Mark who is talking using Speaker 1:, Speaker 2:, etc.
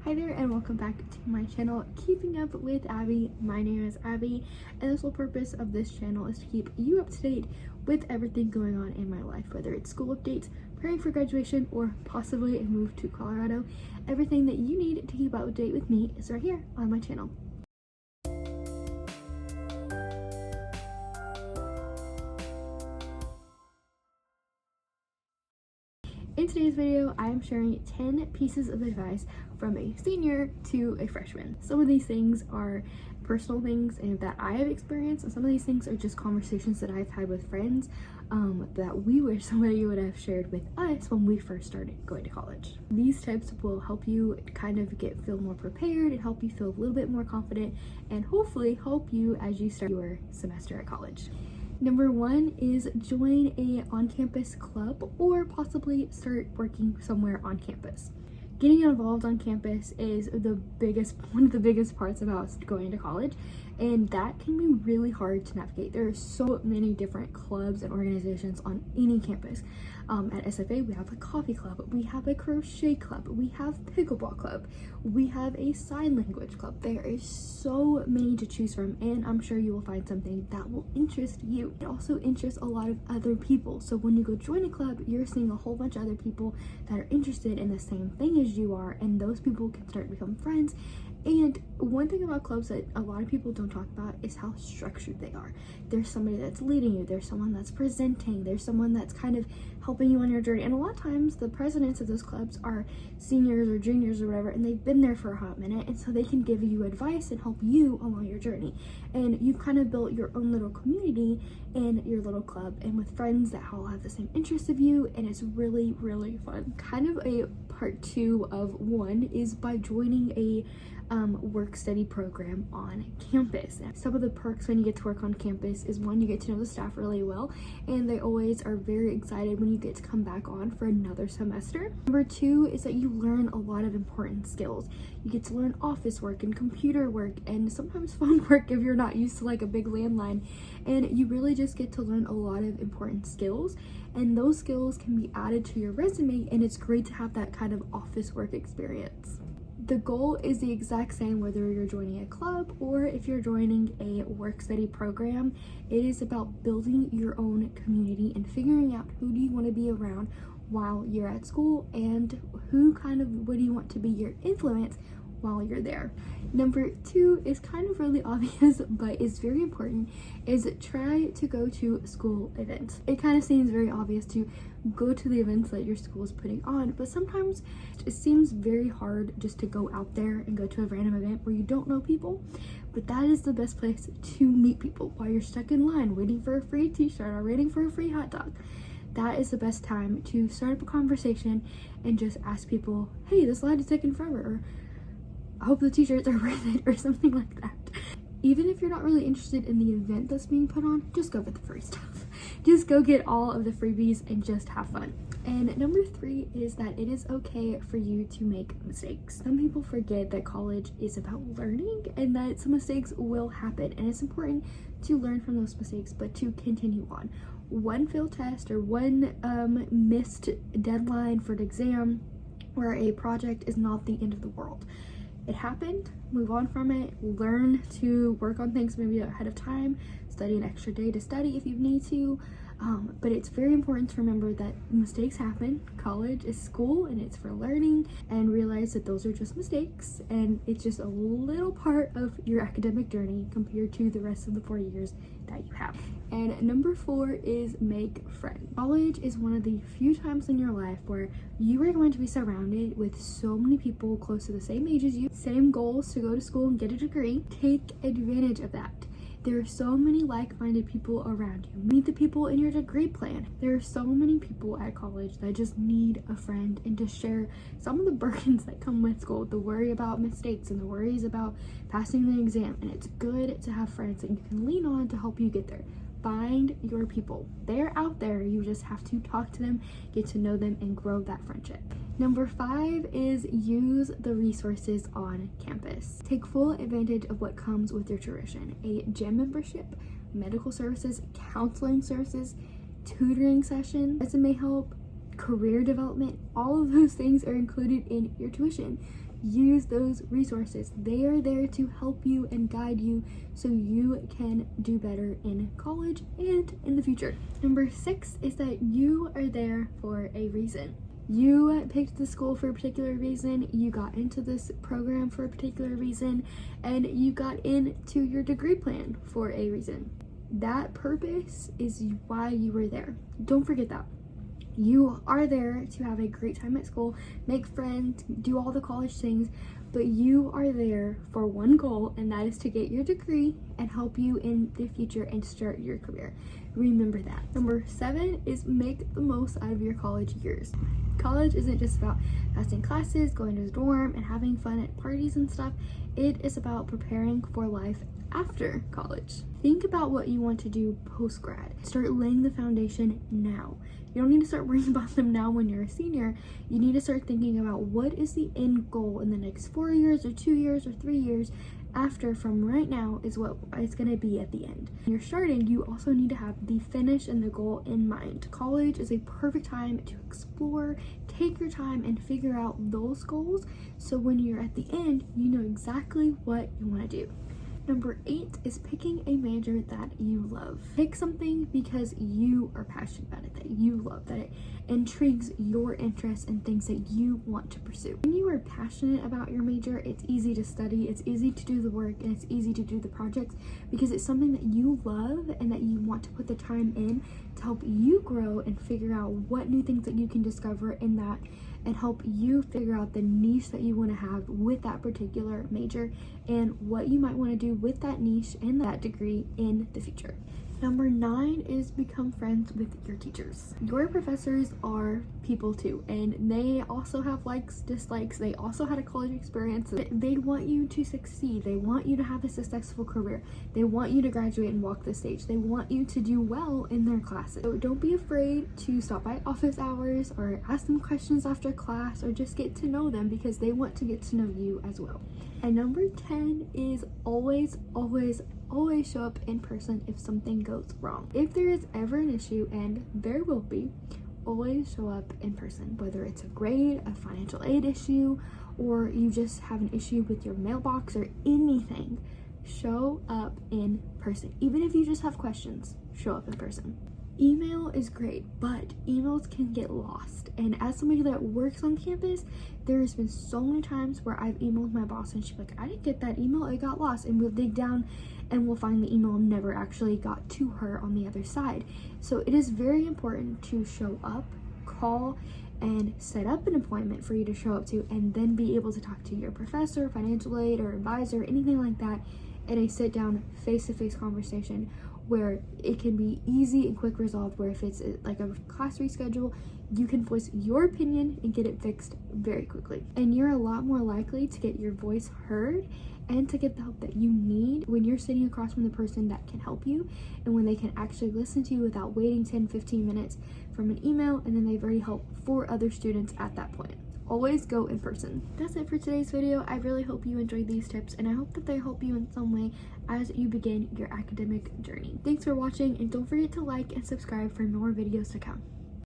Speaker 1: Hi there and welcome back to my channel, Keeping Up with Abby. My name is Abby and the sole purpose of this channel is to keep you up to date with everything going on in my life, whether it's school updates, preparing for graduation, or possibly a move to Colorado. Everything that you need to keep up to date with me is right here on my channel. In today's video, I am sharing 10 pieces of advice from a senior to a freshman. Some of these things are personal things and that I have experienced, and some of these things are just conversations that I've had with friends that we wish somebody would have shared with us when we first started going to college. These tips will help you kind of feel more prepared and help you feel a little bit more confident and hopefully help you as you start your semester at college. Number one is join a on-campus club or possibly start working somewhere on campus. Getting involved on campus is one of the biggest parts about going to college, and that can be really hard to navigate. There are so many different clubs and organizations on any campus. At SFA, we have a coffee club, we have a crochet club, we have pickleball club, we have a sign language club. There is so many to choose from, and I'm sure you will find something that will interest you. It also interests a lot of other people. So when you go join a club, you're seeing a whole bunch of other people that are interested in the same thing as you are, and those people can start to become friends. And one thing about clubs that a lot of people don't talk about is how structured they are. There's somebody that's leading you, there's someone that's presenting, there's someone that's kind of helping you on your journey. And a lot of times the presidents of those clubs are seniors or juniors or whatever, and they've been there for a hot minute, and so they can give you advice and help you along your journey. And you've kind of built your own little community in your little club and with friends that all have the same interests of you, and it's really, really fun. Kind of a part two of one is by joining a work study program on campus. Some of the perks when you get to work on campus is one, you get to know the staff really well, and they always are very excited when you get to come back on for another semester. Number two is that you learn a lot of important skills. You get to learn office work and computer work and sometimes phone work if you're not used to like a big landline, and you really just get to learn a lot of important skills, and those skills can be added to your resume, and it's great to have that kind of office work experience. The goal is the exact same whether you're joining a club or if you're joining a work study program. It is about building your own community and figuring out who do you want to be around while you're at school, and what do you want to be your influence while you're there. Number two is kind of really obvious but is very important, is try to go to school events. It kind of seems very obvious to go to the events that your school is putting on, but sometimes it seems very hard just to go out there and go to a random event where you don't know people. But that is the best place to meet people while you're stuck in line waiting for a free t-shirt or waiting for a free hot dog. That is the best time to start up a conversation and just ask people, hey, this line is taking forever, or I hope the t-shirts are worth it, or something like that. Even if you're not really interested in the event that's being put on, just go get the free stuff. Just go get all of the freebies and just have fun. And number three is that it is okay for you to make mistakes. Some people forget that college is about learning and that some mistakes will happen, and it's important to learn from those mistakes but to continue on. One failed test or one missed deadline for an exam or a project is not the end of the world. It happened, move on from it, learn to work on things maybe ahead of time, study an extra day to study if you need to, but it's very important to remember that mistakes happen. College is school and it's for learning, and realize that those are just mistakes and it's just a little part of your academic journey compared to the rest of the 4 years that you have. And number four is make friends. College is one of the few times in your life where you are going to be surrounded with so many people close to the same age as you, same goals to go to school and get a degree. Take advantage of that. There are so many like-minded people around you. Meet the people in your degree plan. There are so many people at college that just need a friend and to share some of the burdens that come with school, the worry about mistakes and the worries about passing the exam. And it's good to have friends that you can lean on to help you get there. Find your people. They're out there. You just have to talk to them, get to know them, and grow that friendship. Number five is use the resources on campus. Take full advantage of what comes with your tuition. A gym membership, medical services, counseling services, tutoring sessions, resume help, career development, all of those things are included in your tuition. use those resources. They are there to help you and guide you so you can do better in college and in the future. Number 6 is that you are there for a reason. You picked the school for a particular reason, you got into this program for a particular reason, and you got into your degree plan for a reason. That purpose is why you were there. Don't forget that. You are there to have a great time at school, make friends, do all the college things, but you are there for one goal, and that is to get your degree and help you in the future and start your career. Remember that. Number 7 is make the most out of your college years. College isn't just about passing classes, going to the dorm, and having fun at parties and stuff. It is about preparing for life after college. Think about what you want to do post-grad. Start laying the foundation now. You don't need to start worrying about them now when you're a senior. You need to start thinking about what is the end goal in the next 4 years or 2 years or 3 years after from right now is what it's going to be at the end. When you're starting, you also need to have the finish and the goal in mind. College is a perfect time to explore, take your time, and figure out those goals so when you're at the end, you know exactly what you want to do. Number 8 is picking a major that you love. Pick something because you are passionate about it, that you love, that it intrigues your interests and things that you want to pursue. When you are passionate about your major, it's easy to study, it's easy to do the work, and it's easy to do the projects because it's something that you love and that you want to put the time in to help you grow and figure out what new things that you can discover in that and help you figure out the niche that you want to have with that particular major and what you might want to do with that niche and that degree in the future. Number 9 is become friends with your teachers. Your professors are people too, and they also have likes, dislikes. They also had a college experience. They want you to succeed. They want you to have a successful career. They want you to graduate and walk the stage. They want you to do well in their classes. So don't be afraid to stop by office hours or ask them questions after class or just get to know them because they want to get to know you as well. And number 10 is always show up in person if something goes wrong. If there is ever an issue, and there will be, always show up in person, whether it's a grade, a financial aid issue, or you just have an issue with your mailbox or anything. Show up in person. Even if you just have questions, show up in person. Email is great, but emails can get lost. And as somebody that works on campus, there's been so many times where I've emailed my boss and she's like, I didn't get that email, it got lost. And we'll dig down and we'll find the email never actually got to her on the other side. So it is very important to show up, call, and set up an appointment for you to show up to, and then be able to talk to your professor, financial aid, or advisor, anything like that, in a sit-down, face-to-face conversation where it can be easy and quick resolved, where if it's like a class reschedule, you can voice your opinion and get it fixed very quickly. And you're a lot more likely to get your voice heard and to get the help that you need when you're sitting across from the person that can help you and when they can actually listen to you without waiting 10-15 minutes from an email, and then they've already helped 4 other students at that point. Always go in person. That's it for today's video. I really hope you enjoyed these tips, and I hope that they help you in some way as you begin your academic journey. Thanks for watching, and don't forget to like and subscribe for more videos to come.